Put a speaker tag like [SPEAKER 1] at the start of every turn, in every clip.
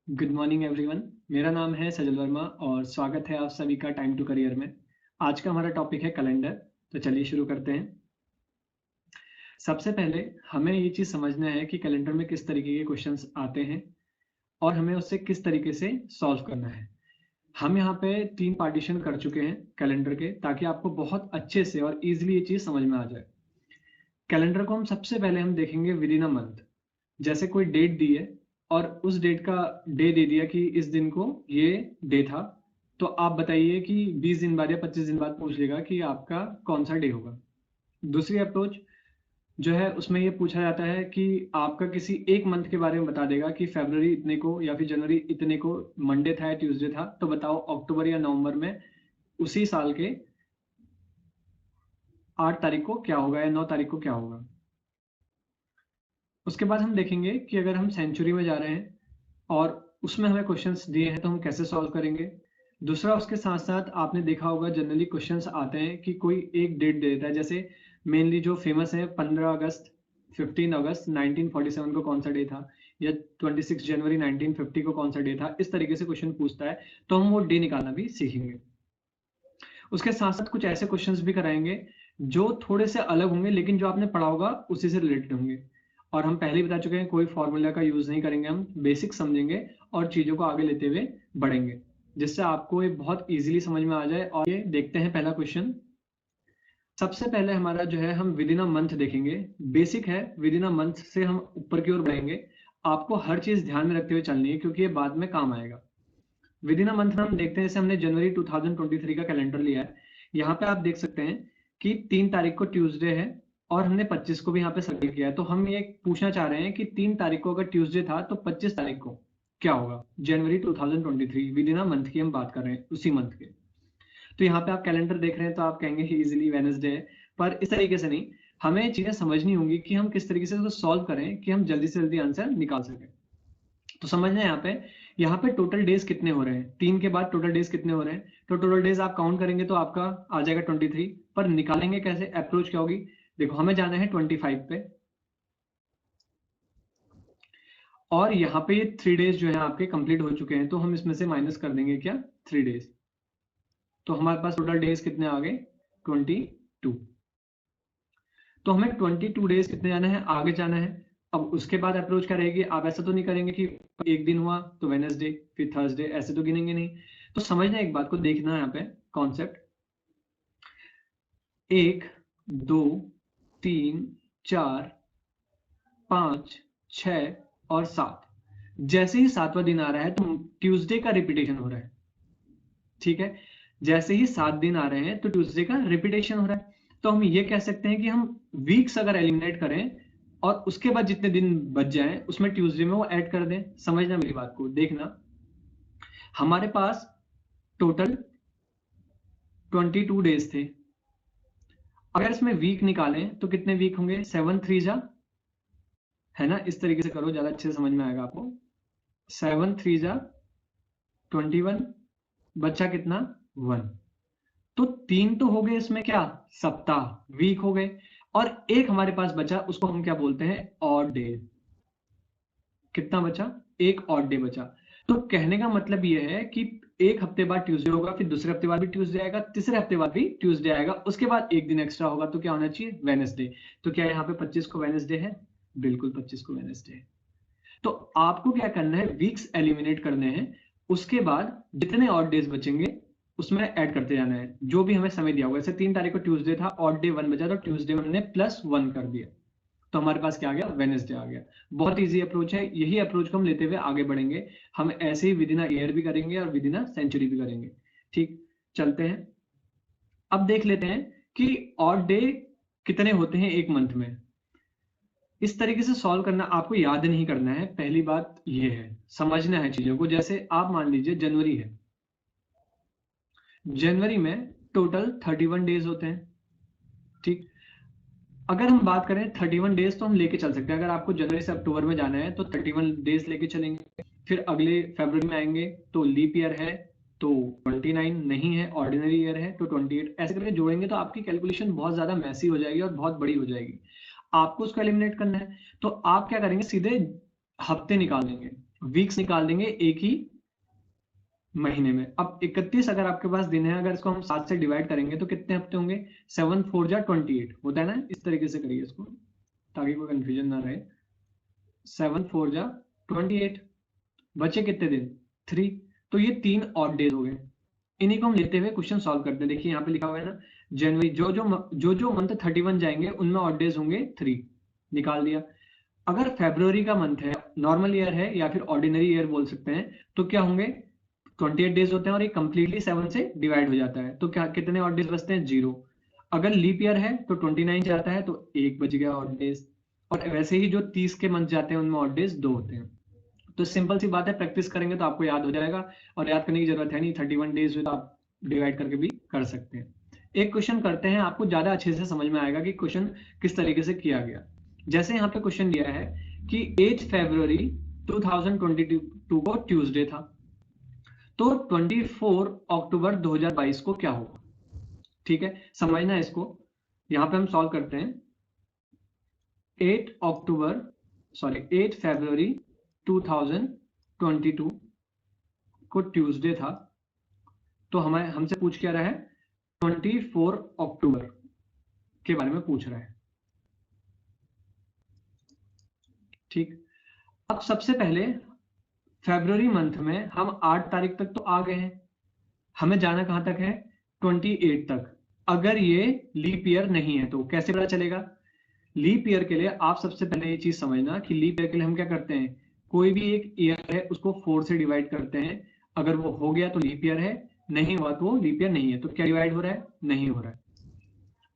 [SPEAKER 1] Good morning everyone. मेरा नाम है सजल वर्मा और स्वागत है आप सभी का टाइम टू करियर में। आज का हमारा टॉपिक है कैलेंडर। तो चलिए शुरू करते हैं। सबसे पहले हमें ये चीज़ समझना है कि कैलेंडर में किस तरीके के क्वेश्चंस आते हैं और हमें उससे किस तरीके से सॉल्व करना है। हम यहाँ पे 3 पार्टीशन कर चुके हैं कैलेंडर के, ताकि आपको बहुत अच्छे से और इजीली ये चीज़ समझ में आ जाए। कैलेंडर को हम सबसे पहले देखेंगे विद इन अ मंथ। जैसे कोई डेट दी है और उस डेट का डे दे दिया कि इस दिन को ये डे था, तो आप बताइए कि 20 दिन बाद या 25 दिन बाद पूछ लेगा कि आपका कौन सा डे होगा। दूसरी अप्रोच जो है उसमें ये पूछा जाता है कि आपका किसी एक मंथ के बारे में बता देगा कि फरवरी इतने को या फिर जनवरी इतने को मंडे था या ट्यूसडे था, तो बताओ अक्टूबर या नवंबर में उसी साल के 8 तारीख को क्या होगा या 9 तारीख को क्या होगा। उसके बाद हम देखेंगे कि अगर हम सेंचुरी में जा रहे हैं और उसमें हमें क्वेश्चंस दिए हैं तो हम कैसे सॉल्व करेंगे। दूसरा, उसके साथ साथ आपने देखा होगा जनरली क्वेश्चंस आते हैं कि कोई एक डेट दे देता है। जैसे मेनली जो फेमस है 15 अगस्त, 15 अगस्त 1947 को कौन सा डे था, या 26 जनवरी 1950 को कौन सा डे था। इस तरीके से क्वेश्चन पूछता है तो हम वो डे निकालना भी सीखेंगे। उसके साथ साथ कुछ ऐसे क्वेश्चंस भी कराएंगे जो थोड़े से अलग होंगे, लेकिन जो आपने पढ़ा होगा उसी से रिलेटेड होंगे। और हम पहले ही बता चुके हैं कोई फॉर्मूला का यूज नहीं करेंगे, हम बेसिक समझेंगे और चीजों को आगे लेते हुए बढ़ेंगे, जिससे आपको ये बहुत इजीली समझ में आ जाए। और ये देखते हैं पहला क्वेश्चन। सबसे पहले हमारा जो है हम विद इन अ मंथ देखेंगे। बेसिक है, विद इन अ मंथ से हम ऊपर की ओर बढ़ेंगे। आपको हर चीज ध्यान में रखते हुए चलनी है क्योंकि ये बाद में काम आएगा। विद इन अ मंथ में हम देखते हैं, जैसे हमने जनवरी 2023 का कैलेंडर लिया है। यहाँ पे आप देख सकते हैं कि 3 तारीख को ट्यूसडे है और हमने 25 को भी यहाँ पे सर्कल किया है। तो हम ये पूछना चाह रहे हैं कि 3 तारीख को अगर ट्यूसडे था तो 25 तारीख को क्या होगा। जनवरी 2023 विद इन अ मंथ की हम बात कर रहे हैं, उसी मंथ के। तो यहाँ पे आप कैलेंडर देख रहे हैं तो आप कहेंगे इजिली वेडनेसडे है, पर इस तरीके से नहीं। हमें चीजें समझनी होंगी कि हम किस तरीके से उसको सॉल्व करें कि हम जल्दी से जल्दी आंसर निकाल सकें। तो समझना है यहाँ पे टोटल डेज कितने हो रहे हैं। 3 के बाद टोटल डेज कितने हो रहे हैं, तो टोटल डेज आप काउंट करेंगे तो आपका आ जाएगा 23। पर निकालेंगे कैसे, अप्रोच क्या होगी। देखो, हमें जाना है 25 पे और यहाँ पे ये 3 डेज जो है आपके कंप्लीट हो चुके हैं, तो हम इसमें से माइनस कर देंगे क्या, 3 डेज। तो हमारे पास टोटल डेज कितने आ गए, 22। तो हमें 22 डेज कितने जाना है, आगे जाना है। अब उसके बाद अप्रोच क्या रहेगी, आप ऐसा तो नहीं करेंगे कि एक दिन हुआ तो वेडनेसडे फिर थर्सडे, ऐसे तो गिनेंगे नहीं। तो समझना एक बात को, देखना है यहाँ पे कॉन्सेप्ट। 1 2 3 4 5 6 और 7। जैसे ही 7वां दिन आ रहा है तो ट्यूसडे का रिपीटेशन हो रहा है। ठीक है, जैसे ही 7 दिन आ रहे हैं तो ट्यूसडे का रिपीटेशन हो रहा है। तो हम ये कह सकते हैं कि हम वीक्स अगर एलिमिनेट करें और उसके बाद जितने दिन बच जाएं उसमें ट्यूसडे में वो ऐड कर दें। समझना मेरी बात को, देखना। हमारे पास टोटल 22 डेज थे। अगर इसमें वीक निकालें तो कितने वीक होंगे, 7 3 जा, है ना। इस तरीके से करो, ज्यादा अच्छे से समझ में आएगा आपको। 7 3 जा 21, बच्चा कितना, 1। तो 3 तो हो गए इसमें क्या, सप्ताह, वीक हो गए। और एक हमारे पास बचा, उसको हम क्या बोलते हैं, ऑड डे। कितना बचा, एक ऑड डे बचा। तो कहने का मतलब यह है कि एक हफ्ते बाद ट्यूसडे होगा, फिर दूसरे हफ्ते बाद भी ट्यूसडे आएगा, तीसरे हफ्ते बाद भी ट्यूसडे आएगा, उसके बाद एक दिन एक्स्ट्रा होगा तो क्या होना चाहिए, वेडनेसडे। तो क्या यहाँ पे 25 को वेडनेसडे है, बिल्कुल 25 को वेडनेसडे है। तो आपको क्या करना है, वीक्स एलिमिनेट करने हैं। उसके बाद जितने ऑड डेज बचेंगे उसमें ऐड करते जाना है जो भी हमें समय दिया होगा। जैसे 3 तारीख को ट्यूसडे था, ऑड डे 1 बचा, तो ट्यूसडे में हमने +1 कर दिया, तो हमारे पास क्या आ गया, वेडनेसडे आ गया। बहुत इजी अप्रोच है, यही अप्रोच को हम लेते हुए आगे बढ़ेंगे। हम ऐसे ही विद इन ईयर भी करेंगे और विद इन सेंचुरी भी करेंगे। ठीक, चलते हैं। अब देख लेते हैं कि ऑड डे कितने होते हैं एक मंथ में। इस तरीके से सॉल्व करना, आपको याद नहीं करना है, पहली बात यह है, समझना है चीजों को। जैसे आप मान लीजिए जनवरी है, जनवरी में टोटल 31 डेज होते हैं। ठीक, अगर हम बात करें 31 डेज तो हम लेके चल सकते हैं। अगर आपको जनवरी से अक्टूबर में जाना है तो 31 डेज लेके चलेंगे। फिर अगले फरवरी में आएंगे तो लीप ईयर है तो 29, नहीं है ऑर्डिनरी ईयर है तो 28। ऐसे करके जोड़ेंगे तो आपकी कैलकुलेशन बहुत ज्यादा मैसी हो जाएगी और बहुत बड़ी हो जाएगी। आपको उसको एलिमिनेट करना है तो आप क्या करेंगे, सीधे हफ्ते निकाल देंगे। वीक्स निकाल देंगे एक ही महीने में। अब 31 अगर आपके पास दिन है, अगर इसको हम 7 से डिवाइड करेंगे तो कितने हफ्ते होंगे? 7 4 जा 28 होता है ना। इस तरीके से करिए इसको ताकि कोई कंफ्यूजन ना रहे। 7 4 जा 28, बचे कितने दिन? 3। तो ये 3 ऑड डेज हो गए। इन्हीं को हम लेते हुए क्वेश्चन सॉल्व करते हैं। देखिए यहाँ पे लिखा हुआ है ना, जनवरी जो मंथ 31 जाएंगे उनमें ऑड डेज होंगे 3, निकाल दिया। अगर फेब्रुवरी का मंथ है, नॉर्मल ईयर है या फिर ऑर्डिनरी ईयर बोल सकते हैं, तो क्या होंगे? 28 डेज होते हैं और ये कंप्लीटली 7 से डिवाइड हो जाता है, तो क्या कितने ऑड डेज बचते हैं? 0। अगर लीप ईयर है तो 29 जाता है, तो 1 बच गया ऑड डेज। और वैसे ही जो 30 के मंथ जाते हैं उनमें ऑड डेज 2 होते हैं। तो सिंपल सी बात है, प्रैक्टिस करेंगे तो आपको याद हो जाएगा, और याद करने की जरूरत है नहीं। 31 डेज में तो आप डिवाइड करके भी कर सकते हैं। एक क्वेश्चन करते हैं, आपको ज्यादा अच्छे से समझ में आएगा कि क्वेश्चन किस तरीके से किया गया। जैसे यहाँ पे क्वेश्चन दिया है कि 8 फरवरी 2022 को ट्यूसडे था, तो 24 अक्टूबर 2022 को क्या होगा? ठीक है, समझना है इसको। यहाँ पे हम सॉल्व करते हैं। 8 फरवरी 2022 को ट्यूसडे था, तो हमें हमसे पूछ क्या रहा है? 24 अक्टूबर के बारे में पूछ रहा है। ठीक, अब सबसे पहले फरवरी मंथ में हम 8 तारीख तक तो आ गए हैं, हमें जाना कहां तक है? 28 तक। अगर ये लीप ईयर नहीं है तो कैसे पता चलेगा? लीप ईयर के लिए आप सबसे पहले ये चीज समझना कि लीप ईयर के लिए हम क्या करते हैं, कोई भी एक ईयर है उसको 4 से डिवाइड करते हैं। अगर वो हो गया तो लीप ईयर है, नहीं हुआ तो लीप ईयर नहीं है। तो क्या डिवाइड हो रहा है? नहीं हो रहा है,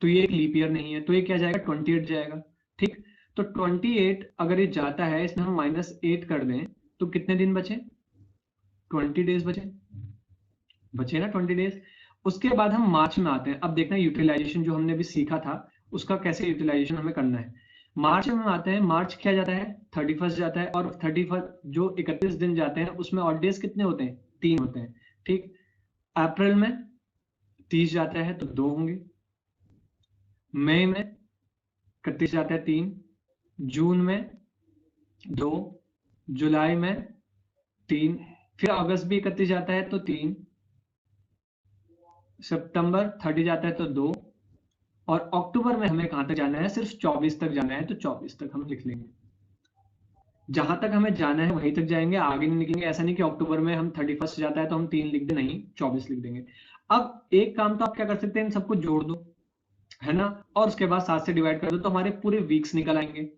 [SPEAKER 1] तो ये एक लीप ईयर नहीं है, तो ये क्या जाएगा? 28 जाएगा। ठीक, तो 28 अगर ये जाता है, इसमें हम -8 कर दें तो कितने दिन बचे? 20 डेज बचे ना 20 डेज। उसके बाद हम मार्च में आते हैं। अब देखना यूटिलाइजेशन जो हमने अभी सीखा था उसका कैसे यूटिलाइजेशन हमें करना है। मार्च में आते हैं, मार्च क्या जाता है? 31 जाता है, और 31 जो 31 दिन जाते हैं उसमें ऑड डेज कितने होते हैं? 3 होते हैं। ठीक, अप्रैल में 30 जाता है तो 2 होंगे, मई में 31 जाता है 3, जून में 2, जुलाई में 3, फिर अगस्त भी 31 जाता है तो 3, सितंबर 30 जाता है तो 2, और अक्टूबर में हमें कहां तक जाना है? सिर्फ 24 तक जाना है, तो 24 तक हम लिख लेंगे। जहां तक हमें जाना है वहीं तक जाएंगे, आगे नहीं निकलेंगे। ऐसा नहीं कि अक्टूबर में हम 31 जाता है तो हम 3 लिख दें, नहीं 24 लिख देंगे। अब एक काम तो आप क्या कर सकते हैं, इन सबको जोड़ दो, है ना, और उसके बाद 7 से डिवाइड कर दो, तो हमारे पूरे वीक्स निकल आएंगे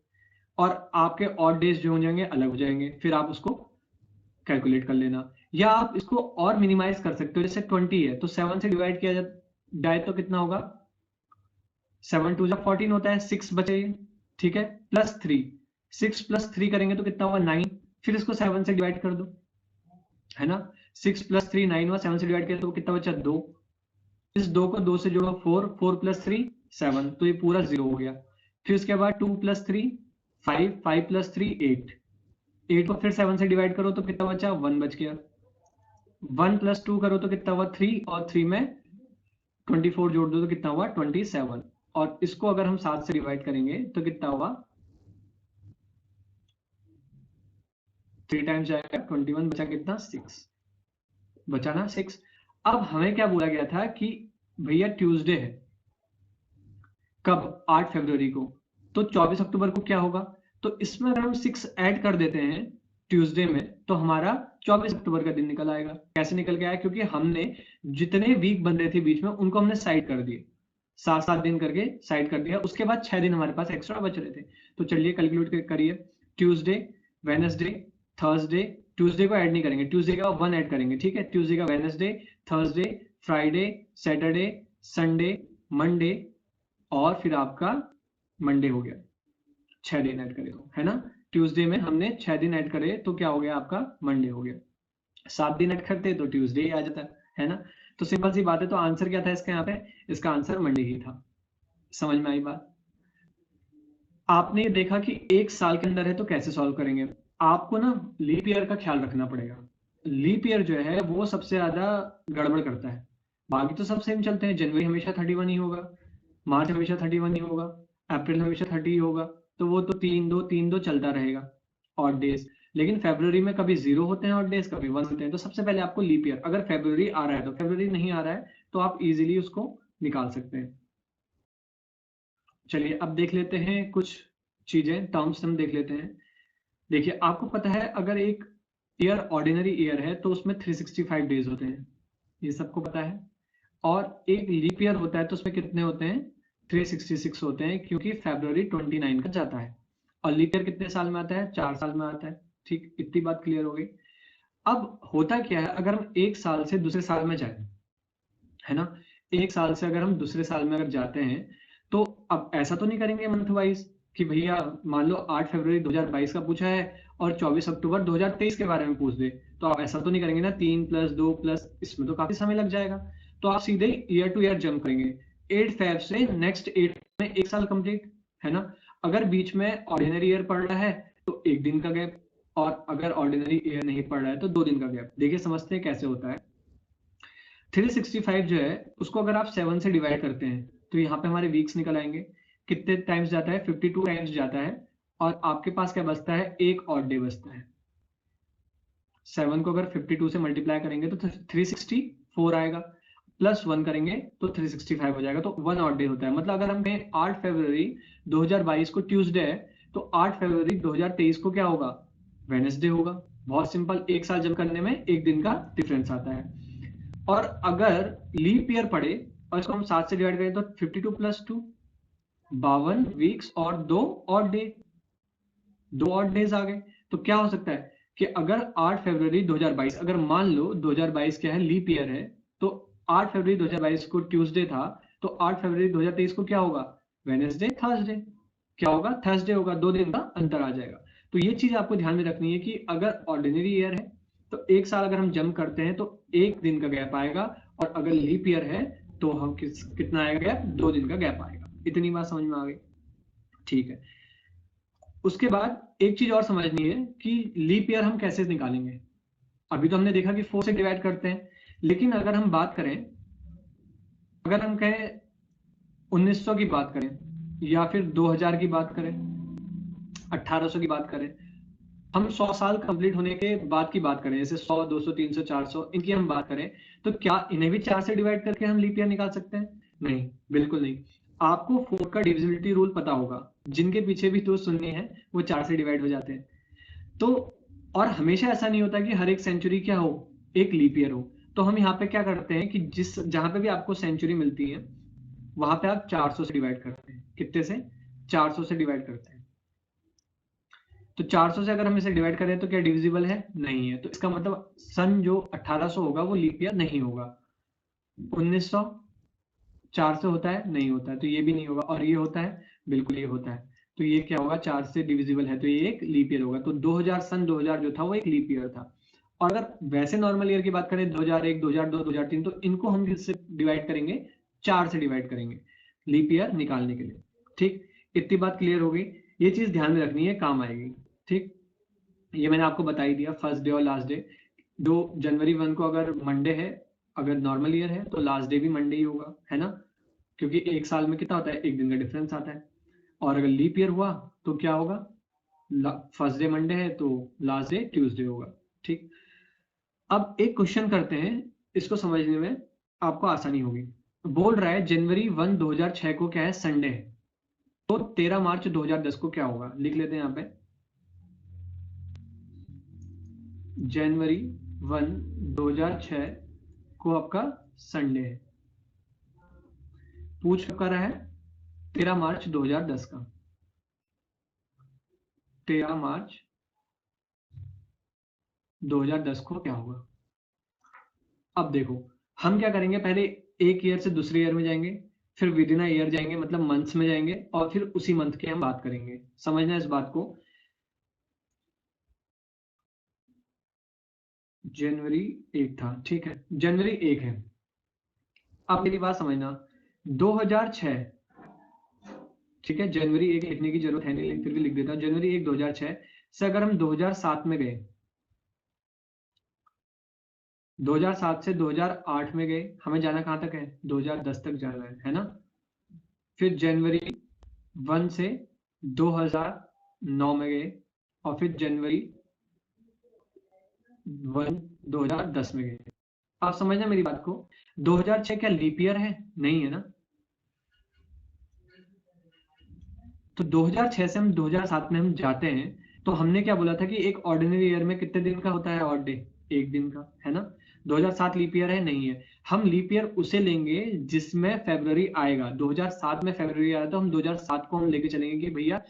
[SPEAKER 1] और आपके ऑड डेज जो हो जाएंगे अलग हो जाएंगे। फिर आप उसको कैलकुलेट कर लेना, या आप इसको और मिनिमाइज कर सकते हो। जैसे 20 है तो 7 से डिवाइड किया जाए तो कितना होगा? 7 2 14 होता है, 6 बचे। ठीक है, +3, 6 + 3 करेंगे तो कितना होगा? 9। फिर इसको 7 से डिवाइड कर दो, है ना। 6 + 3 9 हुआ, 7 से डिवाइड किया तो कितना बचा? 2। इस 2 को 2 से जोड़ो, 4 4 + 3 7, तो ये पूरा 0 हो गया। फिर उसके बाद 2 + 3 5 5 + 3 8, 8 को फिर 7 से डिवाइड करो तो कितना बचा? 1 बच गया। 1 + 2 करो तो कितना हुआ? 3, और 3 में 24 जोड़ दो तो कितना हुआ? 27। और इसको अगर हम 7 से डिवाइड करेंगे तो कितना हुआ? 3 टाइम्स जाएगा 21, बचा कितना? 6 बचा ना, 6। अब हमें क्या बोला गया था कि भैया ट्यूसडे है, कब? 8 फरवरी को, तो 24 अक्टूबर को क्या होगा? तो इसमें अगर हम 6 ऐड कर देते हैं ट्यूसडे में तो हमारा 24 अक्टूबर का दिन निकल आएगा। कैसे निकल के आया? क्योंकि हमने जितने वीक बन रहे थे बीच में उनको हमने साइड कर दिए, 7 दिन करके साइड कर दिया। उसके बाद 6 दिन हमारे पास एक्स्ट्रा बच रहे थे। तो चलिए कैलकुलेट करिए। ट्यूसडे, वेडनेसडे, थर्सडे, ट्यूसडे को ऐड नहीं करेंगे, ट्यूसडे का 1 ऐड करेंगे। ठीक है, ट्यूसडे का Wednesday, Thursday, Friday, Saturday, Sunday, Monday, और फिर आपका मंडे हो गया। 6 दिन ऐड करे तो, है ना। ट्यूसडे में हमने 6 दिन ऐड करे तो क्या हो गया? आपका मंडे हो गया। 7 दिन ऐड करते तो ट्यूसडे ही आ जाता है ना। तो सिंपल सी बात है। तो आंसर क्या था इसका? यहाँ पे इसका आंसर मंडे ही था। समझ में आई बात? आपने ये देखा कि एक साल के अंदर है तो कैसे सॉल्व करेंगे। आपको ना लीप ईयर का ख्याल रखना पड़ेगा। लीप ईयर जो है वो सबसे ज्यादा गड़बड़ करता है। बाकी तो सब सेम चलते हैं, जनवरी हमेशा 31 ही होगा, मार्च हमेशा 31 ही होगा, अप्रैल हमेशा 30 ही होगा। तो वो तो 3 2 3 2 चलता रहेगा ऑड डेज। लेकिन फरवरी में कभी 0 होते हैं ऑड डेज, कभी 1 होते हैं। तो सबसे पहले आपको लीप ईयर, अगर फरवरी आ रहा है तो, फरवरी नहीं आ रहा है तो आप इजीली उसको निकाल सकते हैं। चलिए अब देख लेते हैं कुछ चीजें, टर्म्स हम देख लेते हैं। देखिए आपको पता है अगर एक ईयर ऑर्डिनरी ईयर है तो उसमें 365 डेज होते हैं, ये सबको पता है। और एक लीप ईयर होता है तो उसमें कितने होते हैं, 366 होते हैं, क्योंकि फरवरी 29 का जाता है। और लीप ईयर कितने साल में आता है, 4 साल में आता है। ठीक, इतनी बात क्लियर हो गई। अब होता क्या है, अगर हम एक साल से दूसरे साल में जाए, है ना, एक साल से अगर हम दूसरे साल में अगर जाते हैं तो अब ऐसा तो नहीं करेंगे मंथ वाइज कि भैया मान लो 8 फरवरी 2022 का पूछा है और 24 अक्टूबर 2023 के बारे में पूछ दे, तो आप ऐसा तो नहीं करेंगे ना, 3 + 2 प्लस, इसमें तो काफी समय लग जाएगा। तो आप सीधे ईयर टू ईयर जंप करेंगे, 8 फेब से नेक्स्ट 8 में एक साल कंप्लीट, है ना। अगर बीच में ऑर्डिनरी ईयर पड़ रहा है तो 1 दिन का गैप, और अगर ऑर्डिनरी ईयर नहीं पड़ रहा है तो 2 दिन का गैप। देखिए समझते हैं कैसे होता है। 365 जो है उसको अगर आप 7 से डिवाइड करते हैं तो यहाँ पे हमारे वीक्स निकल आएंगे। कितने टाइम्स जाता है, 52 टाइम्स जाता है। और आपके पास क्या बचता है, एक ऑड डे बचता है। 7 को अगर 52 से मल्टीप्लाई करेंगे तो 364 आएगा, +1 करेंगे तो 365 हो जाएगा, तो 1 ऑड डे होता है। मतलब अगर हम कहें 8 फरवरी 2022 को ट्यूसडे है तो 8 फरवरी 2023 को क्या होगा, वेडनेसडे होगा। बहुत सिंपल, एक साल जम करने में एक दिन का डिफरेंस आता है। और अगर लीप ईयर पड़े और इसको हम 7 से डिवाइड करें तो 52 + 2, 52 वीक्स और 2 ऑड डे, 2 ऑड डेज आ गए। तो क्या हो सकता है कि अगर 8 फरवरी 2022, अगर मान लो 2022 क्या है, लीप ईयर है, तो 8 फरवरी 2022 को ट्यूसडे था, तो 8 फरवरी 2023 को क्या होगा, वेडनेसडे, थर्सडे। क्या होगा, थर्सडे होगा, 2 दिन का अंतर आ जाएगा। तो ये चीज आपको ध्यान में रखनी है कि अगर ऑर्डिनरी ईयर है तो एक साल अगर हम जंप करते हैं तो 1 दिन का गैप आएगा, और अगर लीप ईयर है तो हम कितना आएगा गैप, 2 दिन का गैप आएगा। इतनी बात समझ में आ गई, ठीक है। उसके बाद एक चीज और समझनी है कि लीप ईयर हम कैसे निकालेंगे। अभी तो हमने देखा कि 4 से डिवाइड करते हैं, लेकिन अगर हम बात करें, अगर हम कहें 1900 की बात करें, या फिर 2000 की बात करें, 1800 की बात करें, हम 100 साल कंप्लीट होने के बाद की बात करें, जैसे 100, 200, 300, 400, इनकी हम बात करें, तो क्या इन्हें भी 4 से डिवाइड करके हम लीप ईयर निकाल सकते हैं? नहीं, बिल्कुल नहीं। आपको 4 का डिविजिबिलिटी रूल पता होगा, जिनके पीछे भी 2 शून्य है वो 4 से डिवाइड हो जाते हैं। तो और हमेशा ऐसा नहीं होता कि हर एक सेंचुरी क्या हो, एक लीप ईयर हो। तो हम यहाँ पे क्या करते हैं कि जिस जहां पे भी आपको सेंचुरी मिलती है वहां पे आप 400 से डिवाइड करते हैं। कितने से, 400 से डिवाइड करते हैं। तो 400 से अगर हम इसे डिवाइड करें तो क्या डिविजिबल है, नहीं है। तो इसका मतलब सन जो 1800 होगा वो लीप ईयर नहीं होगा। 1900 4 से होता है, नहीं होता है, तो ये भी नहीं होगा। और ये होता है, बिल्कुल ये होता है। तो ये क्या होगा, 4 से डिविजिबल है, तो ये एक लीप ईयर होगा। तो 2000, सन 2000 जो था वो एक लीप ईयर था। और अगर वैसे नॉर्मल ईयर की बात करें, 2001, 2002, 2003, तो इनको हम किससे डिवाइड करेंगे, 4 से डिवाइड करेंगे लीप ईयर निकालने के लिए। ठीक, इतनी बात क्लियर हो गई। ये चीज ध्यान में रखनी है, काम आएगी। ठीक, ये मैंने आपको बता ही दिया, फर्स्ट डे और लास्ट डे। 2 जनवरी 1 को अगर मंडे है, अगर नॉर्मल ईयर है तो लास्ट डे भी मंडे ही होगा, है ना, क्योंकि एक साल में कितना होता है, एक दिन का डिफरेंस आता है। और अगर लीप ईयर हुआ तो क्या होगा, फर्स्ट डे मंडे है तो लास्ट डे ट्यूसडे होगा। ठीक, अब एक क्वेश्चन करते हैं, इसको समझने में आपको आसानी होगी। बोल रहा है जनवरी 1 2006 को क्या है, संडे है, तो 13 मार्च 2010 को क्या होगा, लिख लेते हैं यहाँ पे। जनवरी 1 2006 को आपका संडे है, पूछ कर रहा है 13 मार्च 2010 का। 13 मार्च 2010 को क्या होगा। अब देखो, हम क्या करेंगे, पहले एक ईयर से दूसरे ईयर में जाएंगे, फिर विद इन ईयर जाएंगे, मतलब मंथ्स में जाएंगे, और फिर उसी मंथ की हम बात करेंगे। समझना इस बात को। जनवरी 1 था, ठीक है, जनवरी 1 है। अब मेरी बात समझना, 2006, ठीक है, जनवरी 1 लिखने की जरूरत है नहीं, लेकिन फिर भी लिख देता हूँ। जनवरी 1 2006 से अगर हम 2007 में गए, 2007 से 2008 में गए, हमें जाना कहां तक है, 2010 तक जाना है ना। फिर जनवरी 1 से 2009 में गए, और फिर जनवरी 2010 में गए। आप समझना मेरी बात को, 2006 क्या लीप ईयर है? नहीं है ना। तो 2006 से हम 2007 में हम जाते हैं, तो हमने क्या बोला था कि एक ऑर्डिनरी ईयर में कितने दिन का होता है ऑड डे? एक दिन का, है ना। 2007 लीप ईयर है? नहीं है। हम लीप ईयर उसे लेंगे जिसमें फरवरी आएगा। 2007 में फरवरी आया तो हम 2007 को हम लेके चलेंगे कि भैया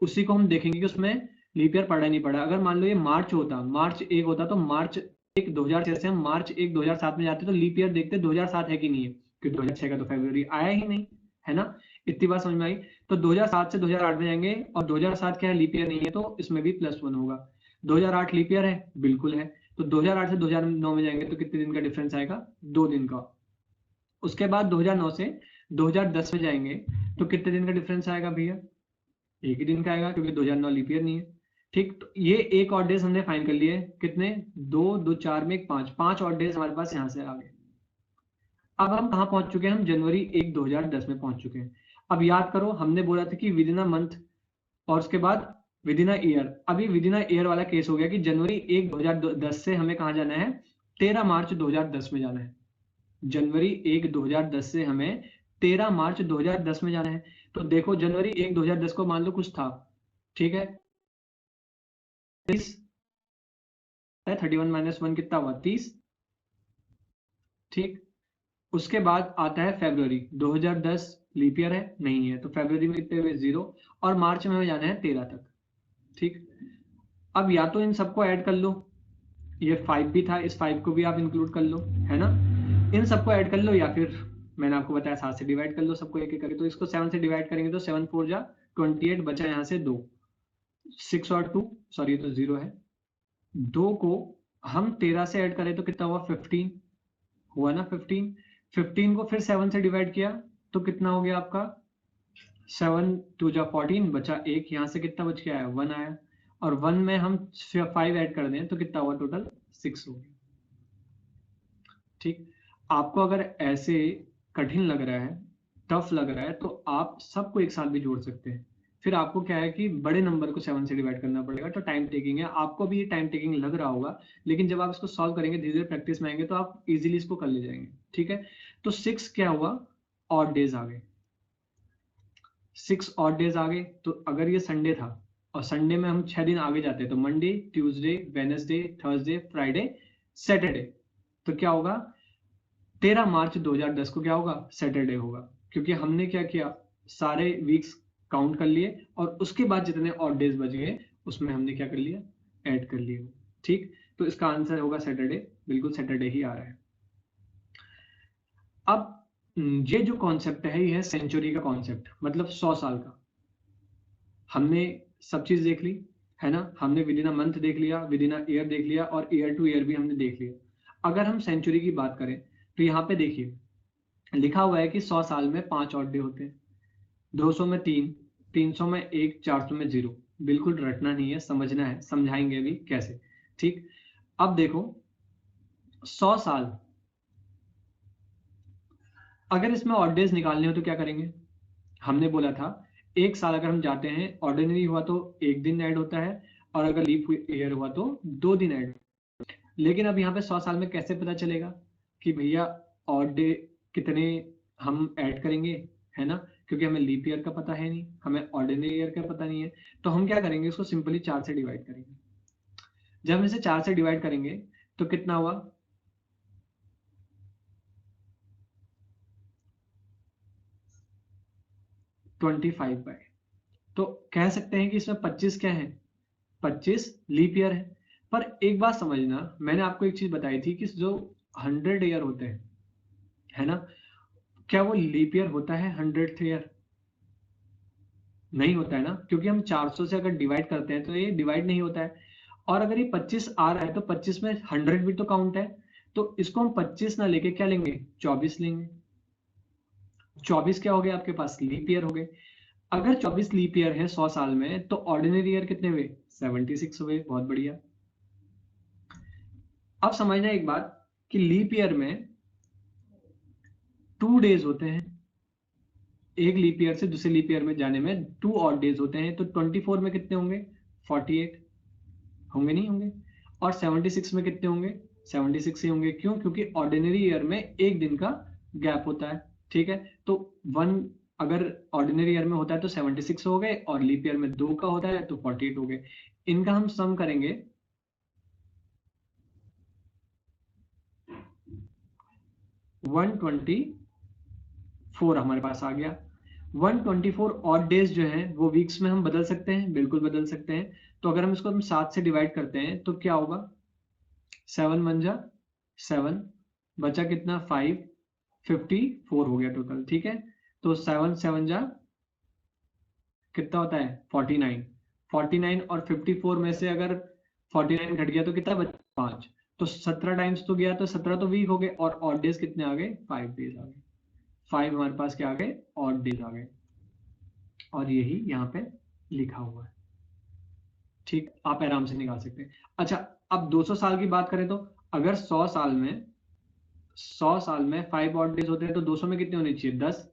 [SPEAKER 1] उसी को हम देखेंगे कि उसमें लीप ईयर पड़ा नहीं पड़ा। अगर मान लो ये मार्च होता, मार्च 1 होता, तो मार्च 1 2006 से हम मार्च 1 2007 में जाते तो लीप ईयर देखते 2007 है कि नहीं है, क्योंकि 2006 का तो फरवरी आया ही नहीं, है ना। इतनी बात समझ में आई। तो 2007 से 2008 में जाएंगे, और 2007 क्या है, लीप ईयर नहीं है, तो इसमें भी +1 होगा। 2008 लीप ईयर है? बिल्कुल है। तो 2008 से 2009 में जाएंगे तो कितने दिन का डिफरेंस आएगा? 2 दिन का। उसके बाद 2009 से 2010 में जाएंगे तो कितने दिन का डिफरेंस आएगा भैया? एक ही दिन का आएगा, क्योंकि 2009 लीप ईयर नहीं है। ठीक, तो ये एक और डेज हमने फाइन कर लिए। कितने? 2 2 4 में एक 5, 5 और डेज हमारे पास यहाँ से आ गए। अब हम कहाँ पहुंच चुके हैं? हम जनवरी 1 2010 में पहुंच चुके हैं। अब याद करो, हमने बोला था कि विद इन अ मंथ, और उसके बाद विद इन अ ईयर। अभी विद इन अ ईयर वाला केस हो गया कि जनवरी 1 2010 से हमें कहाँ जाना है? 13 मार्च 2010 में जाना है। जनवरी 1 2010 से हमें 13 मार्च 2010 में जाना है। तो देखो, जनवरी 1 2010 को मान लो कुछ था, ठीक है, 30, 31 - 1 कितना हुआ? 30। ठीक, उसके बाद आता है फरवरी 2010, लीप ईयर है? नहीं है। तो फरवरी में कितने हुए? 0। और मार्च में हमें जाना है 13 तक। ठीक, अब या तो इन सबको ऐड कर लो, ये 5 भी था, इस 5 को भी आप इंक्लूड कर लो, है ना। इन सबको ऐड कर लो, या फिर मैंने आपको बताया 7 से डिवाइड कर लो सबको एक एक करके। तो इसको 7 से डिवाइड करेंगे तो 7 4 जा 28, बचा यहाँ से 2, 6 और 2, सॉरी ये तो 0 है। 2 को हम 13 से ऐड करें तो कितना हुआ? 15 हुआ ना। 15, 15 को फिर 7 से डिवाइड किया तो कितना हो गया आपका? 7 2 जा 14, बचा 1, यहाँ से कितना बच के आया? 1 आया। और 1 में हम 5 ऐड कर दें तो कितना हुआ? टोटल 6 हो गया। ठीक, आपको अगर ऐसे कठिन लग रहा है, टफ लग रहा है, तो आप सबको एक साथ भी जोड़ सकते हैं। फिर आपको क्या है कि बड़े नंबर को 7 से डिवाइड करना पड़ेगा, तो टाइम टेकिंग है। आपको भी ये टाइम टेकिंग लग रहा होगा, लेकिन जब आप इसको सॉल्व करेंगे, धीरे धीरे प्रैक्टिस में आएंगे, तो आप इजीली इसको कर ले जाएंगे। ठीक है, तो 6 क्या हुआ? ऑड डेज आ गए। 6 ऑड डेज आ गए। तो अगर ये संडे था, और संडे में हम 6 दिन आगे जाते हैं, तो Monday, Tuesday, Wednesday, Thursday, Friday, Saturday, तो क्या होगा? 13 मार्च 2010 को क्या होगा? सैटरडे होगा, क्योंकि हमने क्या किया? सारे वीक्स काउंट कर लिए, और उसके बाद जितने ऑड डेज बच गए उसमें हमने क्या कर लिया? ऐड कर लिए। ठीक, तो इसका आंसर होगा सैटरडे, बिल्कुल सैटरडे ही आ रहा है। अब ये जो कॉन्सेप्ट है, ये है सेंचुरी का कॉन्सेप्ट, मतलब 100 साल का। हमने सब चीज देख ली, है ना। हमने विद इन अ मंथ देख लिया, विद इन अ ईयर देख लिया, और ईयर टू ईयर भी हमने देख लिया। अगर हम सेंचुरी की बात करें, तो यहाँ पे देखिए लिखा हुआ है कि 100 साल में 5 ऑड डे होते हैं, 200 में 3, 300 में 1, 400 में 0। बिल्कुल रटना नहीं है, समझना है, समझाएंगे भी कैसे। ठीक, अब देखो, 100 साल, अगर इसमें ऑड डेज निकालने हो तो क्या करेंगे? हमने बोला था एक साल अगर हम जाते हैं, ऑर्डिनरी हुआ तो एक दिन ऐड होता है, और अगर लीप ईयर हुआ तो 2 दिन ऐड। लेकिन अब यहाँ पे 100 साल में कैसे पता चलेगा कि भैया ऑड डे कितने हम ऐड करेंगे, है ना। क्योंकि हमें लीप ईयर का पता है नहीं, हमें ऑर्डिनरी ईयर का पता नहीं है। तो हम क्या करेंगे? इसको सिंपली 4 से डिवाइड करेंगे। जब हम इसे 4 से डिवाइड करेंगे तो कितना हुआ? 25/, तो कह सकते हैं कि इसमें 25 क्या है? 25 लीप ईयर है। पर एक बात समझना, मैंने आपको एक चीज बताई थी कि जो 100 ईयर होते हैं, है ना, क्या वो लीप ईयर होता है 100th ईयर? नहीं होता है ना, क्योंकि हम 400 से अगर डिवाइड करते हैं तो ये डिवाइड नहीं होता है। और अगर ये 25 आ रहा है तो 25 में 100 भी तो काउंट है। तो इसको हम 25 ना लेके क्या लेंगे? 24 लेंगे। 24 क्या हो गया आपके पास? लीप ईयर हो गए। अगर 24 लीप ईयर है 100 साल में, तो ऑर्डिनरी ईयर कितने हुए? 76 हुए। बहुत बढ़िया। अब समझना एक बात, कि लीप ईयर में 2 डेज होते हैं। एक लीप ईयर से दूसरे लीप ईयर में जाने में 2 ऑड डेज होते हैं। तो 24 में कितने होंगे? 48 होंगे, नहीं होंगे। और 76 में कितने होंगे? 76 ही होंगे। क्यों? क्योंकि ऑर्डिनरी ईयर में एक दिन का गैप होता है। ठीक है, तो 1 अगर ऑर्डिनरी ईयर में होता है तो 76 हो गए, और लीप ईयर में 2 का होता है तो 48 हो गए। इनका हम सम करेंगे, 124 हमारे पास आ गया। 124 ऑड डेज जो हैं वो वीक्स में हम बदल सकते हैं, बिल्कुल बदल सकते हैं। तो अगर हम इसको 7 से डिवाइड करते हैं तो क्या होगा? 7 1 जा 7, बचा कितना? 5, 54 हो गया टोटल। ठीक है, तो 7 7 जा कितना होता है? 49। 49 और 54 में से अगर 49 घट गया तो कितना बचा? 5। तो 17 टाइम्स तो गया, तो 17 तो वीक हो गए, और ऑड डेज कितने आ गए? 5 डेज आ गए। 5 हमारे पास क्या आ गए? ऑड डेज आ गए, और यही यहाँ पे लिखा हुआ है। ठीक, आप आराम से निकाल सकते हैं। अच्छा, अब 200 साल की बात करें तो अगर 100 साल में 5 ऑड डेज होते हैं तो 200 में कितने होने चाहिए? 10।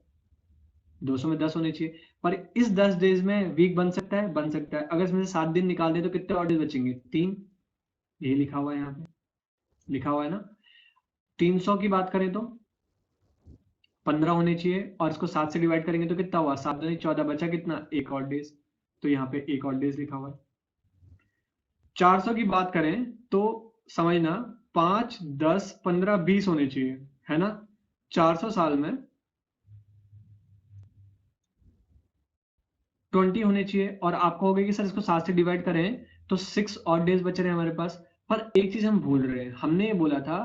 [SPEAKER 1] 200 में 10 होने चाहिए। पर इस 10 डेज में वीक बन सकता है, बन सकता है। अगर इसमें से 7 दिन निकाल दे तो कितने ऑड डेज बचेंगे? 3। यही लिखा हुआ है, यहाँ पे लिखा हुआ है ना। 300 की बात करें तो 15 होने चाहिए, और इसको 7 से डिवाइड करेंगे तो कितना हुआ? 7 दूनी 14, बचा कितना? एक ऑड डेज। तो यहाँ पे एक ऑड डेज लिखा हुआ है। 400 की बात करें तो समझना, 5 10 15 20 होने चाहिए, है ना। 400 साल में 20 होने चाहिए, और आप कहोगे कि सर इसको 7 से डिवाइड करें तो 6 और डेज बच रहे हैं हमारे पास। पर एक चीज हम भूल रहे हैं, हमने ये बोला था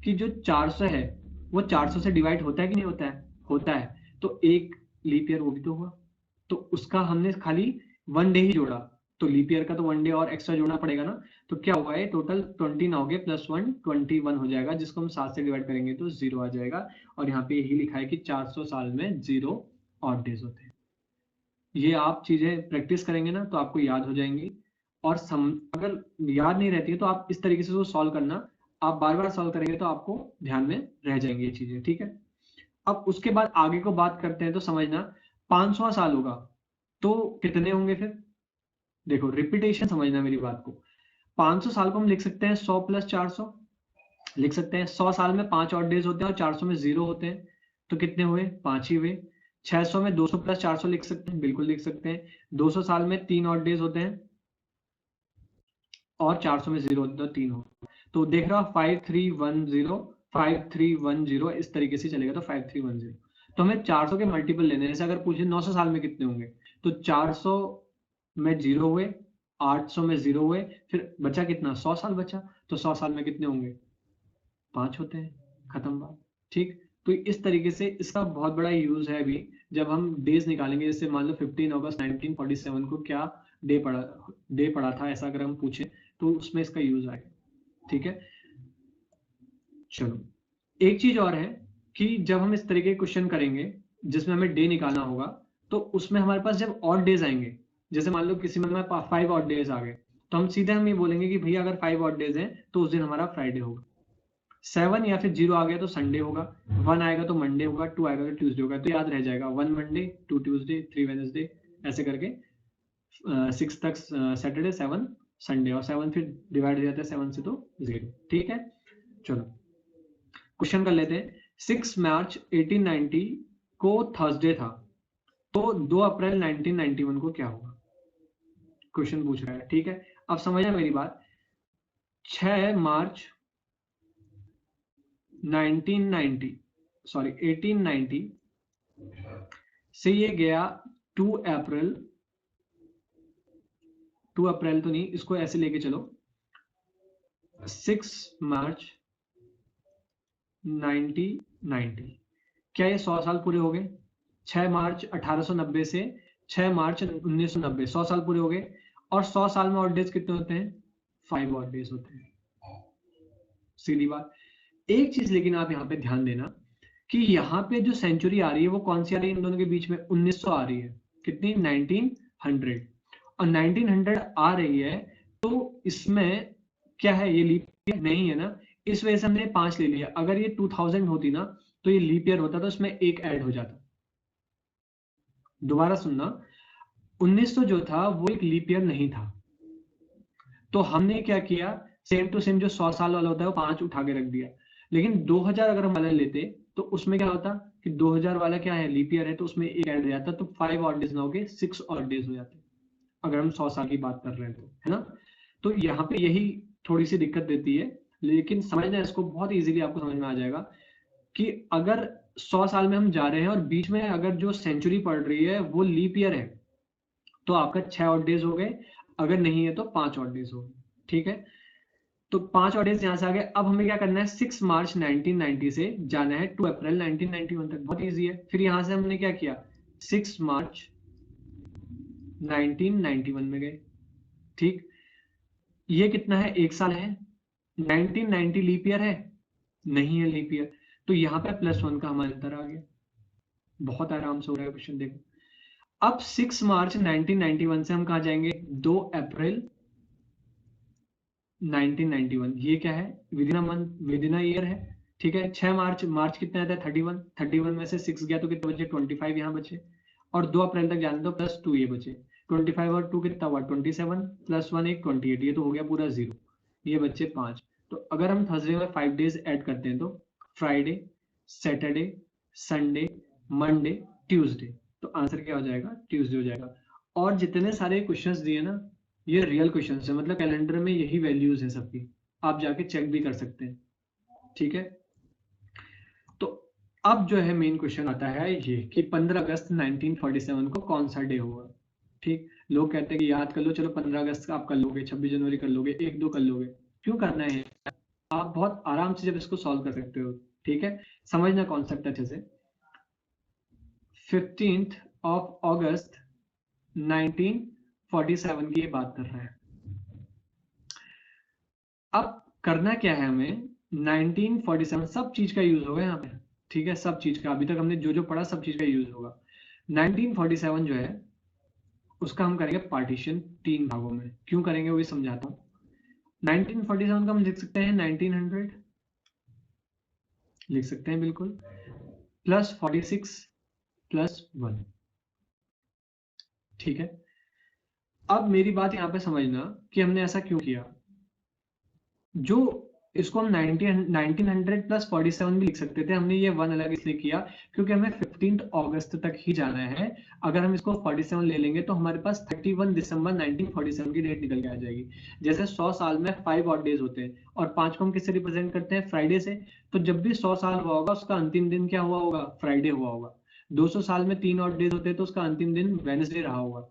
[SPEAKER 1] कि जो 400 है वो 400 से डिवाइड होता है कि नहीं होता है? होता है। तो एक लीप ईयर वो भी तो हुआ, तो उसका हमने खाली 1 डे ही जोड़ा, तो लीप ईयर का तो 1 डे और एक्स्ट्रा जोड़ना पड़ेगा ना। तो क्या हुआ है? टोटल 20 ना हो गए, +1 21 हो जाएगा, जिसको हम 7 से डिवाइड करेंगे तो 0 आ जाएगा। और यहाँ पे यही लिखा है कि 400 साल में 0 ऑड डेज होते हैं। ये आप चीजें प्रैक्टिस करेंगे ना तो आपको याद हो जाएंगी। और अगर याद नहीं रहती है तो आप इस तरीके से उसको सॉल्व करना, आप बार बार सॉल्व करेंगे तो आपको ध्यान में रह जाएंगी ये चीजें। ठीक है, अब उसके बाद आगे को बात करते हैं तो समझना, 500वां साल होगा तो कितने होंगे फिर? देखो, रिपीटेशन समझना मेरी बात को। 500 साल को हम लिख सकते हैं 100 + 400, लिख सकते हैं। 100 साल में 5 ऑड डेज होते हैं और 400 में 0 होते हैं, तो कितने हुए? 5 ही हुए। 600 में 200 + 400 लिख सकते हैं, बिल्कुल लिख सकते हैं। 200 साल में 3 ऑड डेज होते हैं और 400 में 0 होते हैं, तो 3 हो। तो देख रहा 5310, 5310 इस तरीके से चलेगा, तो 5310। तो हमें 400 के मल्टीपल लेने हैं। जैसे अगर पूछे 900 साल में कितने होंगे, तो 400 में 0 हुए, 800 में 0 हुए, फिर बचा कितना? 100 साल बचा। तो 100 साल में कितने होंगे? 5 होते हैं, खत्म बात। ठीक, तो इस तरीके से इसका बहुत बड़ा यूज है अभी, जब हम डेज निकालेंगे। जैसे मान लो 15 अगस्त 1947 को क्या डे पड़ा था, ऐसा अगर हम पूछे तो उसमें इसका यूज आएगा। ठीक है, चलो एक चीज और है कि जब हम इस तरीके के क्वेश्चन करेंगे जिसमें हमें डे निकालना होगा, तो उसमें हमारे पास जब ऑड डेज आएंगे, जैसे मान लो किसी में 5 ऑड डेज आ गए, तो हम सीधे हम ये बोलेंगे कि भैया अगर 5 ऑड डेज हैं तो उस दिन हमारा फ्राइडे होगा। 7 या फिर 0 आ गया तो संडे होगा, 1 आएगा तो मंडे होगा, 2 आएगा तो ट्यूसडे होगा। तो याद रह जाएगा, 1 मंडे, 2 ट्यूसडे, 3 वेडनेसडे, ऐसे करके 6 तक सैटरडे, 7 संडे, और 7 फिर डिवाइड हो जाता है 7 से तो 0। ठीक है, चलो क्वेश्चन कर लेते हैं। 6 मार्च 1890 को थर्सडे था, तो 2 अप्रैल 1991 को क्या होगा? क्वेश्चन पूछ रहा है। ठीक है, अब समझना मेरी बात। 6 मार्च 1990 सॉरी 1890 से ये गया 2 अप्रैल, 2 अप्रैल तो नहीं, इसको ऐसे लेके चलो, 6 मार्च 1990। क्या ये 100 साल पूरे हो गए? 6 मार्च 1890 से 6 मार्च 1990, 100 साल पूरे हो गए। और 100 साल में ऑड डेज कितने होते हैं? 5 ऑड डेज होते हैं, सीधी बात। एक चीज लेकिन आप यहाँ पे ध्यान देना कि यहाँ पे जो सेंचुरी आ रही है वो कौन सी आ रही है इन दोनों के बीच में? 1900 आ रही है। कितनी? 1900। और 1900 आ रही है, तो इसमें क्या है? ये लीप ईयर नहीं है ना, इस वजह से हमने 5 ले लिया। अगर ये 2000 होती ना तो ये लीप ईयर होता, तो इसमें एक ऐड हो जाता। दोबारा सुनना, 1900 जो था वो एक लीप ईयर नहीं था, तो हमने क्या किया? सेम टू सेम जो 100 साल वाला होता है वो 5 उठा के रख दिया। लेकिन 2000 अगर हम वाला लेते तो उसमें क्या होता कि 2000 वाला क्या है, लीप ईयर है, तो उसमें एक ऐड हो जाता, तो 5 ऑड डेज ना हो गए 6 ऑड डेज हो जाते, अगर हम 100 साल की बात कर रहे हैं तो, है ना। तो यहाँ पे यही थोड़ी सी दिक्कत देती है, लेकिन समझना इसको बहुत इजीली आपको समझ में आ जाएगा कि अगर 100 साल में हम जा रहे हैं और बीच में अगर जो सेंचुरी पड़ रही है वो लीप ईयर है, तो आपका 6 ऑड डेज हो गए, अगर नहीं है तो 5 ऑड डेज हो गए, ठीक है। तो 5 ऑड डेज यहाँ से आ गए। अब हमें क्या करना है, 6 मार्च 1990 से जाना है 2 अप्रैल 1991 तक, बहुत इजी है। फिर यहाँ से हमने क्या किया, 6 मार्च 1991 में गए, ठीक। ये कितना है, एक साल है। 1990 लीप ईयर है, नहीं है लीप ईयर, तो यहाँ पे +1 का हमारा अंतर आ गया। बहुत आराम से हो रहा है क्वेश्चन, देखो। अब 6 मार्च 1991 से हम कहा जाएंगे, 2 अप्रैल 1991, ये क्या है, with in a month, with in a year है, ठीक है। 6 मार्च, मार्च कितना आता है 31, 31 में से 6 गया तो कितने बचे, 25 यहाँ बचे, और 2 अप्रैल तक जाने दो, +2 ये बचे, 25 और 2 कितना हुआ 27, +1 एक 28, ये तो हो गया पूरा 0, ये बच्चे 5। तो अगर हम थर्सडे में 5 डेज ऐड करते हैं तो Friday, Saturday, Sunday, Monday, Tuesday, तो आंसर क्या हो जाएगा, ट्यूसडे हो जाएगा। और जितने सारे क्वेश्चंस दिए ना, ये रियल क्वेश्चन है, मतलब कैलेंडर में यही वैल्यूज है सबकी, आप जाके चेक भी कर सकते हैं, ठीक है। तो अब जो है मेन क्वेश्चन आता है ये कि 15 अगस्त 1947 को कौन सा डे हुआ, ठीक। लोग कहते हैं कि याद कर लो, चलो 15 अगस्त आप कर लोगे, 26 जनवरी कर लोगे, 1-2 कर लोगे, क्यों करना है, आप बहुत आराम से जब इसको सॉल्व कर सकते हो, ठीक है। समझना कॉन्सेप्ट अच्छे से। 15th ऑफ अगस्त 1947 की ये बात कर रहे हैं। अब करना क्या है हमें, 1947 सब चीज का यूज होगा यहाँ पे, ठीक है, सब चीज का, अभी तक हमने जो जो पढ़ा सब चीज का यूज होगा। 1947 जो है उसका हम करेंगे पार्टीशन 3 भागों में, क्यों करेंगे वो भी समझाता हूँ। 1947 का हम लिख सकते हैं 1900, लिख सकते हैं बिल्कुल, +46 +1, ठीक है। अब मेरी बात यहाँ पे समझना कि हमने ऐसा क्यों किया, जो इसको हम 1900 +47 भी लिख सकते थे, हमने ये 1 अलग इसलिए किया क्योंकि हमें 15 अगस्त तक ही जाना है। अगर हम इसको 47 ले लेंगे तो हमारे पास 31 दिसंबर 1947 की डेट निकल के आ जाएगी। जैसे 100 साल में 5 ऑड डेज होते हैं और 5 को हम किससे रिप्रेजेंट करते हैं, फ्राइडे से, तो जब भी 100 साल हुआ होगा उसका अंतिम दिन क्या हुआ होगा, फ्राइडे हुआ होगा। 200 साल में 3 ऑड डेज होते हैं तो उसका अंतिम दिन वेडनेसडे रहा होगा।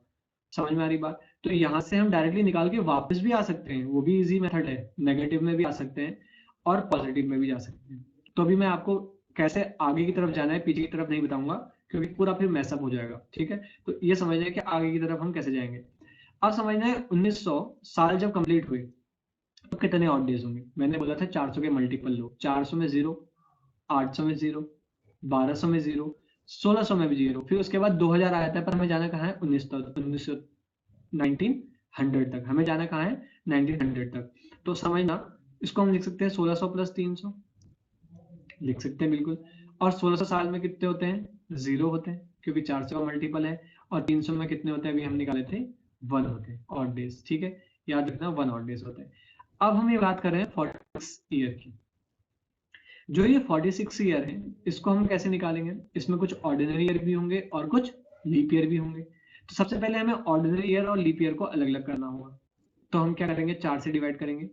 [SPEAKER 1] समझ में आ रही बात, तो यहाँ से हम डायरेक्टली निकाल के वापस भी आ सकते हैं, वो भी इजी मेथड है, नेगेटिव में भी आ सकते हैं और पॉजिटिव में भी जा सकते हैं। तो अभी मैं आपको कैसे आगे की तरफ जाना है, पीछे की तरफ नहीं बताऊंगा क्योंकि पूरा फिर मैसअप हो जाएगा, ठीक है। तो ये समझना है कि आगे की तरफ हम कैसे जाएंगे। अब समझना है 1900 साल जब कंप्लीट हुए तो कितने ऑड डेज होंगे, मैंने बोला था 400 के मल्टीपल लो, 400 में 0, 800 में 0, 1200 में 0, 1600 में भी 0, फिर उसके बाद 2000 आया था, पर हमें जाना कहाँ है, 1900 तक हमें जाना कहाँ है, 1900 तक। तो समझना, इसको हम लिख सकते हैं 1600 + 300, लिख सकते हैं बिल्कुल। और 1600 साल में कितने होते हैं, 0 होते हैं क्योंकि 400 का मल्टीपल है, और 300 में कितने होते हैं, अभी हम निकाले थे 1 होते हैं ऑड डेज, ठीक है, याद रखना 1 ऑड डेज होते हैं। अब हम ये बात कर रहे हैं 46 ईयर की। जो ये 46 ईयर है इसको हम कैसे निकालेंगे, इसमें कुछ ऑर्डिनरी ईयर भी होंगे और कुछ लीप ईयर भी होंगे। तो सबसे पहले हमें ऑर्डिनरी ईयर और लीप ईयर को अलग अलग करना होगा। तो हम क्या करेंगे, 4 से डिवाइड करेंगे,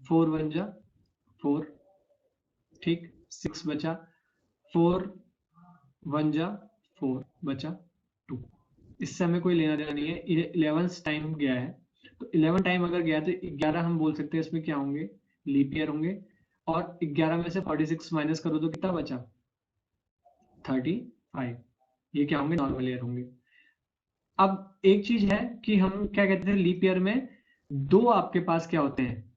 [SPEAKER 1] 4 1 जा 4, ठीक, 6 बचा, 4 1 जा 4 बचा 2। इससे हमें कोई लेना देना नहीं है, 11 टाइम गया है, तो 11 टाइम अगर गया तो 11 हम बोल सकते हैं इसमें क्या होंगे, लीप ईयर होंगे। और 11 में से 46 माइनस करो तो कितना बचा, 35, ये क्या होंगे, नॉर्मल ईयर होंगे। अब एक चीज है कि हम क्या कहते हैं, लीप ईयर में 2 आपके पास क्या होते हैं,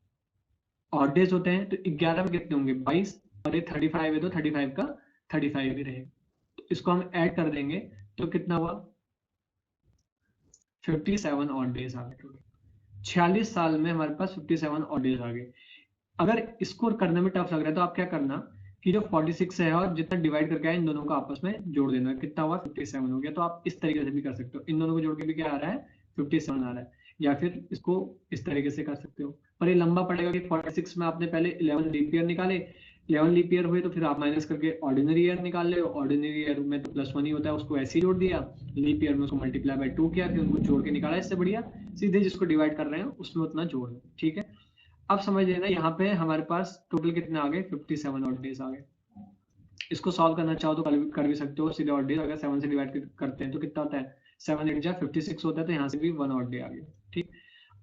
[SPEAKER 1] ऑड डेज होते हैं, तो 11 में कितने होंगे, 22, और ये 35 है तो 35 का 35 ही रहेगा। तो इसको हम ऐड कर देंगे तो कितना हुआ, 57 ऑड डेज आ गए। 46 साल में हमारे पास 57 ऑड डेज आ गए। अगर इसको करने में टफ लग रहा है तो आप क्या करना कि जो 46 है और जितना डिवाइड करके आए इन दोनों को आपस में जोड़ देना, कितना हुआ 57 हो गया। तो आप इस तरीके से भी कर सकते हो, इन दोनों को जोड़ के भी क्या आ रहा है, 57 आ रहा है। या फिर इसको इस तरीके से कर सकते हो, पर ये लंबा पड़ेगा कि 46 में आपने पहले 11 लीप ईयर निकाले, 11 लीप ईयर हुए तो फिर आप माइनस करके ऑर्डिनरी ईयर निकाल ले, ऑर्डिनरी ईयर में तो +1 ही होता है, उसको ऐसे ही जोड़ दिया, लीप ईयर में उसको मल्टीप्लाई बाय 2 किया, फिर उनको जोड़ के निकाला। इससे बढ़िया सीधे जिसको डिवाइड कर रहे हैं उसमें उतना जोड़ दो, ठीक है। अब समझ लेना यहाँ पे हमारे पास टोटल कितने आ गए, 57 ऑड डेज आ गए। इसको सॉल्व करना चाहो तो कर भी सकते हो सीधे ऑड डेज, अगर 7 से डिवाइड करते हैं तो कितना होता है, 7 8 जा 56 होता है, तो यहाँ से भी 1 ऑड डे आ गया, ठीक।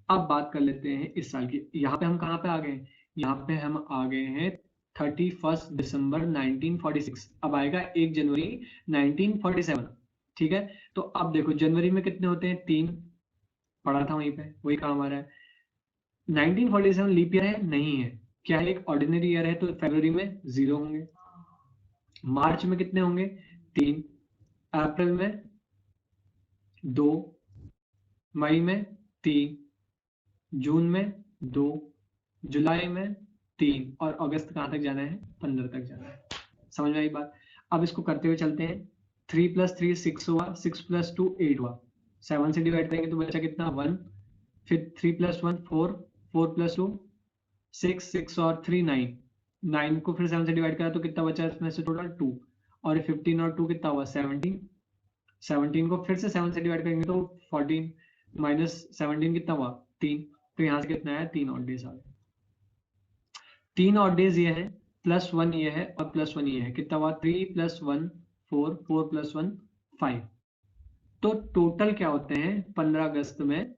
[SPEAKER 1] अब बात कर लेते हैं इस साल की। यहाँ पे हम कहाँ पे आ गए, यहाँ पे हम आ गए हैं 31 दिसंबर 1946। अब आएगा 1 जनवरी 1947, ठीक है। तो अब देखो जनवरी में कितने होते हैं, 3 पढ़ा था वहीं पे, वही काम आ रहा है। 1947 लीप ईयर है, नहीं है, क्या है, एक ऑर्डिनरी ईयर है, तो फरवरी में 0 होंगे, मार्च में कितने होंगे, 3, अप्रैल में 2, मई में 3, जून में 2, जुलाई में 3, और अगस्त कहाँ तक जाना है, 15 तक जाना है। समझ में आई बात। अब इसको करते हुए चलते हैं। 3 + 3 6 हुआ, 6 + 2 8 हुआ, 7 से डिवाइड करेंगे तो बचा कितना, 1, फिर 3 + 1 4, 4 + 2 6, 6 और 3 9, 9 को फिर 7 से डिवाइड करा तो कितना बचा इसमें से टोटल 2, और 15 और 2 कितना हुआ, 17, 17 को फिर से 7 से डिवाइड करेंगे तो 14 माइनस 17 कितना हुआ, 3, तो यहाँ से कितना आया, 3 ऑड डेज आ गए। 3 ऑड डेज ये है, +1 ये है और +1 ये है, कितना हुआ, 3 + 1 4, 4 + 1 5, तो टोटल क्या होते हैं 15 अगस्त में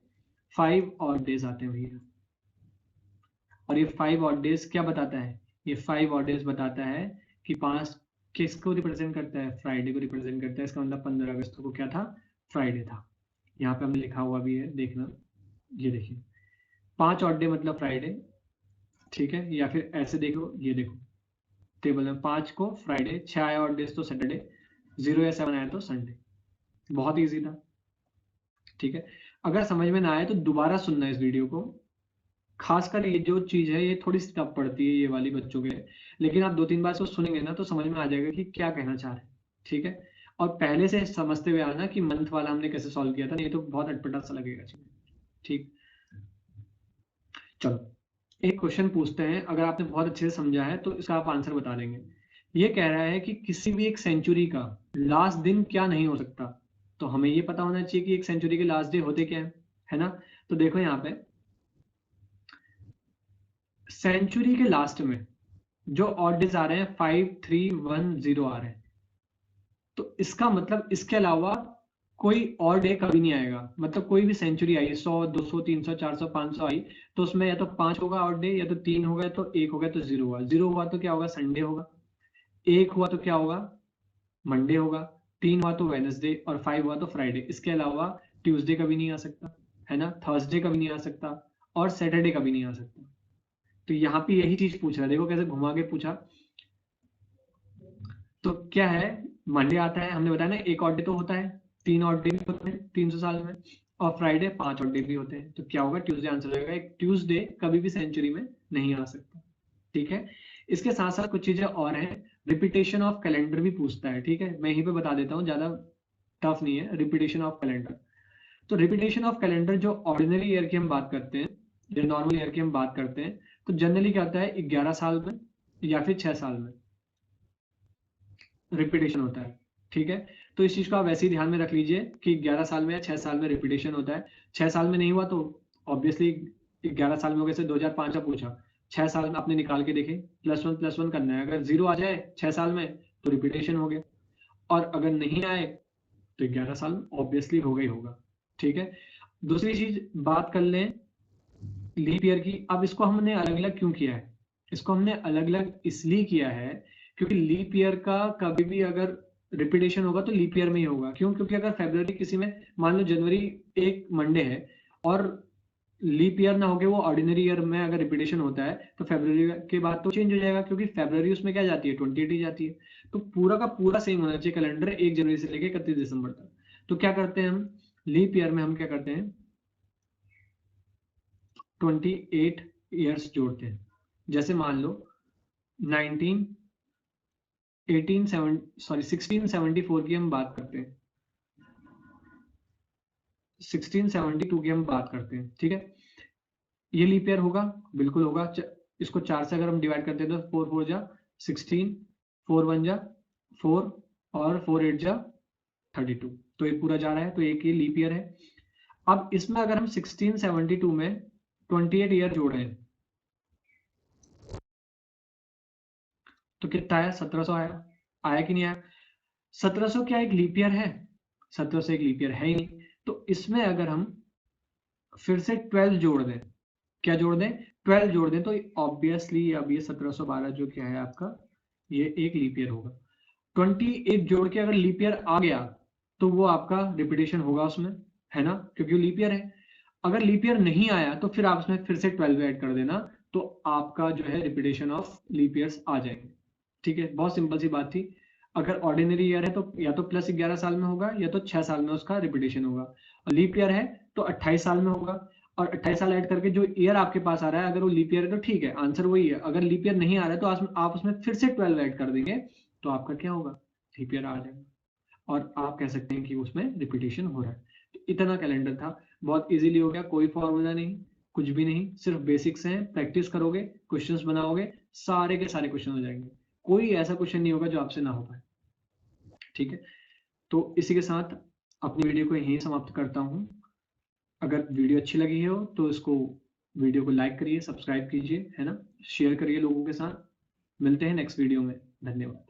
[SPEAKER 1] 5 ऑड डेज आते हैं भैया। और ये 5 ऑड डेज क्या बताता है, ये 5 ऑड डेज बताता है कि 5 किसको रिप्रेजेंट करता है, फ्राइडे को रिप्रेजेंट करता है। इसका मतलब 15 अगस्त को क्या था, फ्राइडे था। यहाँ पे हमने लिखा हुआ भी है, देखना, ये देखिए 5 ऑड डे मतलब फ्राइडे, ठीक है। या फिर ऐसे देखो, ये देखो टेबल में 5 को फ्राइडे, 6 आया ऑड डेज तो सैटरडे, 0 या 7 आया तो संडे। बहुत ईजी था, ठीक है। अगर समझ में ना आए तो दोबारा सुनना इस वीडियो को, खासकर ये जो चीज है ये थोड़ी सी टफ पड़ती है ये वाली बच्चों के लिए, लेकिन आप 2-3 बार इसको सुनेंगे ना तो समझ में आ जाएगा कि क्या कहना चाह रहे हैं, ठीक है। और पहले से समझते हुए आना कि मंथ वाला हमने कैसे सॉल्व किया था, नहीं तो बहुत अटपटा सा लगेगा, ठीक। चलो एक क्वेश्चन पूछते हैं, अगर आपने बहुत अच्छे से समझा है तो इसका आप आंसर बता देंगे। ये कह रहा है कि किसी भी एक सेंचुरी का लास्ट दिन क्या नहीं हो सकता, तो हमें ये पता होना चाहिए कि एक सेंचुरी के लास्ट डे होते क्या है ना। तो देखो यहाँ पे सेंचुरी के लास्ट में जो ऑड डेज आ रहे हैं 5 3 1 0 आ रहे हैं, तो इसका मतलब इसके अलावा कोई और डे कभी नहीं आएगा। मतलब कोई भी सेंचुरी आई 100 200 300 400 500 आई, तो उसमें या तो 5 होगा ऑड डे, या तो 3 होगा, या तो 1 होगा, तो 0 हुआ, 0 हुआ तो क्या होगा, संडे होगा, 1 हुआ तो क्या होगा, मंडे होगा, 3 हुआ तो वेडनेसडे, और 5 हुआ तो फ्राइडे। इसके अलावा ट्यूसडे कभी नहीं आ सकता, है ना, थर्सडे कभी नहीं आ सकता, और सैटरडे कभी नहीं आ सकता। तो यहाँ पे यही चीज पूछ रहा है, देखो कैसे घुमा के पूछा। तो क्या है, मंडे आता है, हमने बताया ना, एक ऑड डे तो होता है, 3 ऑड डे भी होते हैं 300 साल में, और फ्राइडे 5 ऑड डे भी होते हैं, तो क्या होगा, ट्यूसडे आंसर होगा। एक ट्यूसडे कभी भी सेंचुरी में नहीं आ सकता, ठीक है। इसके साथ साथ कुछ चीजें और हैं, रिपीटेशन ऑफ कैलेंडर भी पूछता है, ठीक है। मैं यहीं पे बता देता हूँ, ज्यादा टफ नहीं है, रिपीटेशन ऑफ कैलेंडर। तो रिपीटेशन ऑफ कैलेंडर जो ऑर्डिनरी ईयर की हम बात करते हैं, जो नॉर्मल ईयर की हम बात करते हैं, तो जनरली क्या होता है, 11 साल में या फिर 6 साल में रिपीटेशन होता है, ठीक है। तो इस चीज को आप वैसे ही ध्यान में रख लीजिए कि 11 साल में या 6 साल में रिपीटेशन होता है। 6 साल में नहीं हुआ तो ऑब्वियसली 11 साल में हो गया, जैसे 2005 का पूछा, 6 साल में आपने निकाल के देखे, +1 करना है, अगर 0 आ जाए 6 साल में तो रिपीटेशन हो गया, और अगर नहीं आए तो 11 साल ऑब्वियसली होगा ही होगा, ठीक है। दूसरी चीज बात कर लें लीप ईयर की। अब इसको हमने अलग अलग क्यों किया है, इसको हमने अलग अलग इसलिए किया है क्योंकि लीप ईयर का कभी भी अगर रिपीटेशन होगा तो लीप ईयर में ही होगा। क्यों, क्योंकि अगर फरवरी किसी में, मान लो जनवरी एक मंडे है और लीप ईयर ना होके वो ऑर्डिनरी ईयर में अगर रिपीटेशन होता है तो फरवरी के बाद तो चेंज हो जाएगा, क्योंकि फरवरी उसमें क्या जाती है, 28 ही जाती है। तो पूरा का पूरा सेम होना चाहिए कैलेंडर 1 जनवरी से लेकर 31 दिसंबर तक। तो क्या करते हैं हम लीप ईयर में, हम क्या करते हैं 28 ईयर्स जोड़ते हैं। जैसे मान लो 19 1674 की हम बात करते हैं, 1672 की हम बात करते हैं, ठीक है। ये लीप ईयर होगा, बिल्कुल होगा। इसको 4 से अगर हम डिवाइड करते हैं तो 4 4 जा 16, 4 1 जा 4 और 4 8 जा 32, तो ये पूरा जा रहा है, तो एक ये लीप ईयर है। अब इसमें अगर हम 1672 में 28 ईयर जोड़े तो कितना आया? 1700 आया। आया कि नहीं आया? 1700 क्या एक लीप ईयर है? 1700 एक लीप ईयर है ही नहीं। तो इसमें अगर हम फिर से 12 जोड़ दें, क्या जोड़ दें? 12 जोड़ दें, तो ऑब्वियसली अब ये 1712 जो क्या है आपका, ये एक लीप ईयर होगा। 28 जोड़ के अगर लीप ईयर आ गया तो वो आपका रिपीटेशन होगा उसमें, है ना, क्योंकि वो लीप ईयर है। अगर लीप ईयर नहीं आया तो फिर आप उसमें फिर से 12 ऐड कर देना, तो आपका जो है रिपीटेशन ऑफ लीप ईयर्स आ जाएंगे। ठीक है, बहुत सिंपल सी बात थी। अगर ऑर्डिनरी ईयर है तो या तो प्लस 11 साल में होगा या तो 6 साल में उसका रिपीटेशन होगा, और लीप ईयर है तो 28 साल में होगा। और 28 साल ऐड करके जो ईयर आपके पास आ रहा है, अगर वो लीप ईयर है तो ठीक है, आंसर वही है। अगर लीप ईयर नहीं आ रहा है तो आप उसमें फिर से 12 ऐड कर देंगे, तो आपका क्या होगा? लीप ईयर आ जाएगा, और आप कह सकते हैं कि उसमें रिपीटेशन हो रहा है। तो इतना कैलेंडर था, बहुत इजीली हो गया, कोई फॉर्मूला नहीं, कुछ भी नहीं, सिर्फ बेसिक्स हैं। प्रैक्टिस करोगे, क्वेश्चंस बनाओगे, सारे के सारे क्वेश्चन हो जाएंगे। कोई ऐसा क्वेश्चन नहीं होगा जो आपसे ना हो पाए। ठीक है, तो इसी के साथ अपनी वीडियो को यहीं समाप्त करता हूँ। अगर वीडियो अच्छी लगी हो तो इसको वीडियो को लाइक करिए, सब्सक्राइब कीजिए, है ना, शेयर करिए लोगों के साथ। मिलते हैं नेक्स्ट वीडियो में। धन्यवाद।